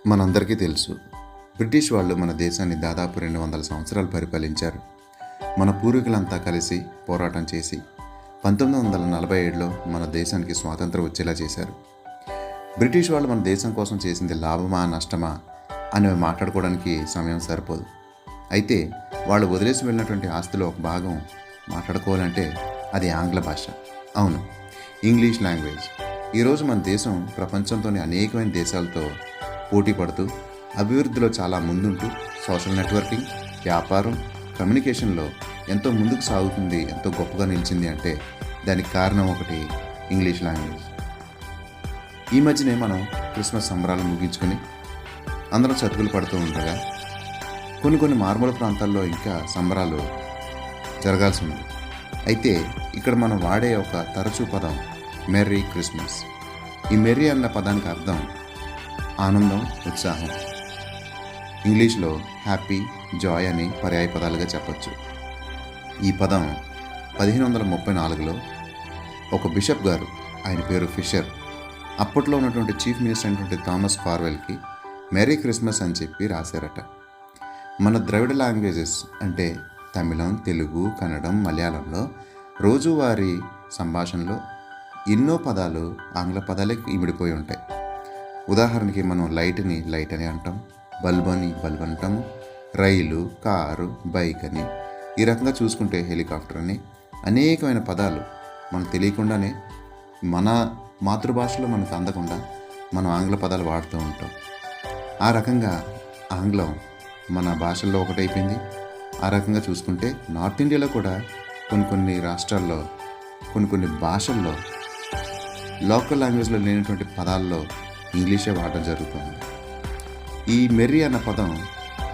మనందరికీ తెలుసు, బ్రిటిష్ వాళ్ళు మన దేశాన్ని దాదాపు 200 సంవత్సరాలు పరిపాలించారు. మన పూర్వీకులంతా కలిసి పోరాటం చేసి 1947లో మన దేశానికి స్వాతంత్రం వచ్చేలా చేశారు. బ్రిటిష్ వాళ్ళు మన దేశం కోసం చేసింది లాభమా నష్టమా అని మాట్లాడుకోవడానికి సమయం సరిపోదు. అయితే వాళ్ళు వదిలేసి వెళ్ళినటువంటి ఆస్తిలో ఒక భాగం మాట్లాడుకోవాలంటే అది ఆంగ్ల భాష. అవును, ఇంగ్లీష్ లాంగ్వేజ్. ఈరోజు మన దేశం ప్రపంచంలోని అనేకమైన దేశాలతో పోటీ పడుతూ అభివృద్ధిలో చాలా ముందుంటూ సోషల్ నెట్వర్కింగ్, వ్యాపారం, కమ్యూనికేషన్లో ఎంతో ముందుకు సాగుతుంది, ఎంతో గొప్పగా నిలిచింది అంటే దానికి కారణం ఒకటి ఇంగ్లీష్ లాంగ్వేజ్. ఈ మధ్యనే మనం క్రిస్మస్ సంబరాలు ముగించుకొని అందరం చతుకులు పడుతూ ఉండగా కొన్ని మారుమూల ప్రాంతాల్లో ఇంకా సంబరాలు జరగాల్సి ఉంది. అయితే ఇక్కడ మనం వాడే ఒక తరచూ పదం మెర్రీ క్రిస్మస్. ఈ మెర్రీ అన్న పదానికి అర్థం ఆనందం, ఉత్సాహం. ఇంగ్లీష్లో హ్యాపీ, జాయ్ అని పర్యాయ పదాలుగా చెప్పచ్చు. ఈ పదం 1534లో ఒక బిషప్ గారు, ఆయన పేరు ఫిషర్, అప్పట్లో ఉన్నటువంటి చీఫ్ మినిస్టర్ అయినటువంటి థామస్ కార్వెల్కి మెరీ క్రిస్మస్ అని చెప్పి రాశారట. మన ద్రవిడ లాంగ్వేజెస్ అంటే తమిళం, తెలుగు, కన్నడం, మలయాళంలో రోజువారీ సంభాషణలో ఎన్నో పదాలు ఆంగ్ల పదాలకి ఇమిడిపోయి ఉంటాయి. ఉదాహరణకి మనం లైట్ని లైట్ అని అంటాం, బల్బ్ అని బల్బ్ అంటాము, రైలు, కారు, బైక్ అని, ఈ రకంగా చూసుకుంటే హెలికాప్టర్ అని అనేకమైన పదాలు మనకు తెలియకుండానే మన మాతృభాషలో మనకు అందకుండా మనం ఆంగ్ల పదాలు వాడుతూ ఉంటాం. ఆ రకంగా ఆంగ్లం మన భాషల్లో ఒకటైపోయింది. ఆ రకంగా చూసుకుంటే నార్త్ ఇండియాలో కూడా కొన్ని రాష్ట్రాల్లో కొన్ని భాషల్లో లోకల్ లాంగ్వేజ్లో లేనటువంటి పదాల్లో ఇంగ్లీషే వాడటం జరుగుతుంది. ఈ మెర్రీ అన్న పదం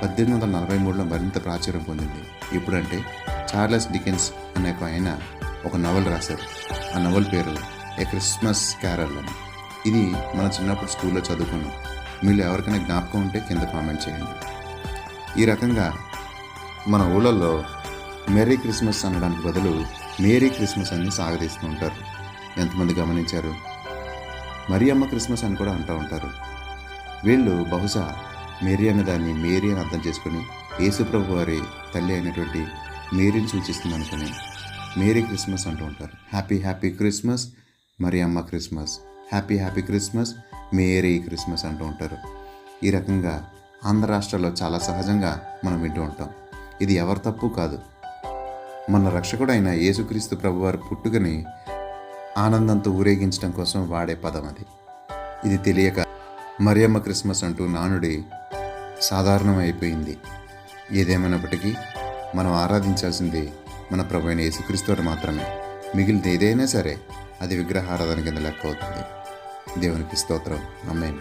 1843లో మరింత ప్రాచుర్యం పొందింది. ఎప్పుడంటే చార్లెస్ డికెన్స్ అనే ఆయన ఒక నవల్ రాశారు. ఆ నవల్ పేరు ఏ క్రిస్మస్ క్యారల్ అని. ఇది మన చిన్నప్పుడు స్కూల్లో చదువుకున్నాం. మీరు ఎవరికైనా జ్ఞాపకం ఉంటే కింద కామెంట్ చేయండి. ఈ రకంగా మన ఊళ్ళల్లో మెర్రీ క్రిస్మస్ అనడానికి బదులు మేరీ క్రిస్మస్ అని సాగదీస్తూ ఉంటారు. ఎంతమంది గమనించారు? మరియమ్మ క్రిస్మస్ అని కూడా అంటూ ఉంటారు. వీళ్ళు బహుశా మేరీ అనే దాన్ని మేరీ అని అర్థం చేసుకుని యేసుప్రభు వారి తల్లి అయినటువంటి మేరీని సూచిస్తుంది అనుకుని మేరీ క్రిస్మస్ అంటూ ఉంటారు. Happy happy Christmas, Mariyamma Christmas, happy happy Christmas, merry Christmas అంటూ ఉంటారు. ఈ రకంగా ఆంధ్ర రాష్ట్రాల్లో చాలా సహజంగా మనం వింటూ ఉంటాం. ఇది ఎవరి తప్పు కాదు. మన రక్షకుడైన యేసుక్రీస్తు ప్రభువారి పుట్టుకని ఆనందంతో ఊరేగించడం కోసం వాడే పదం అది. ఇది తెలియక మరియమ్మ క్రిస్మస్ అంటూ నానుడి సాధారణం అయిపోయింది. ఏదేమైనప్పటికీ మనం ఆరాధించాల్సింది మన ప్రభు అయిన యేసుక్రీస్తుని మాత్రమే. మిగిలిన ఏదైనా సరే అది విగ్రహారాధన కింద లెక్క అవుతుంది. దేవునికి స్తోత్రం. ఆమేన్.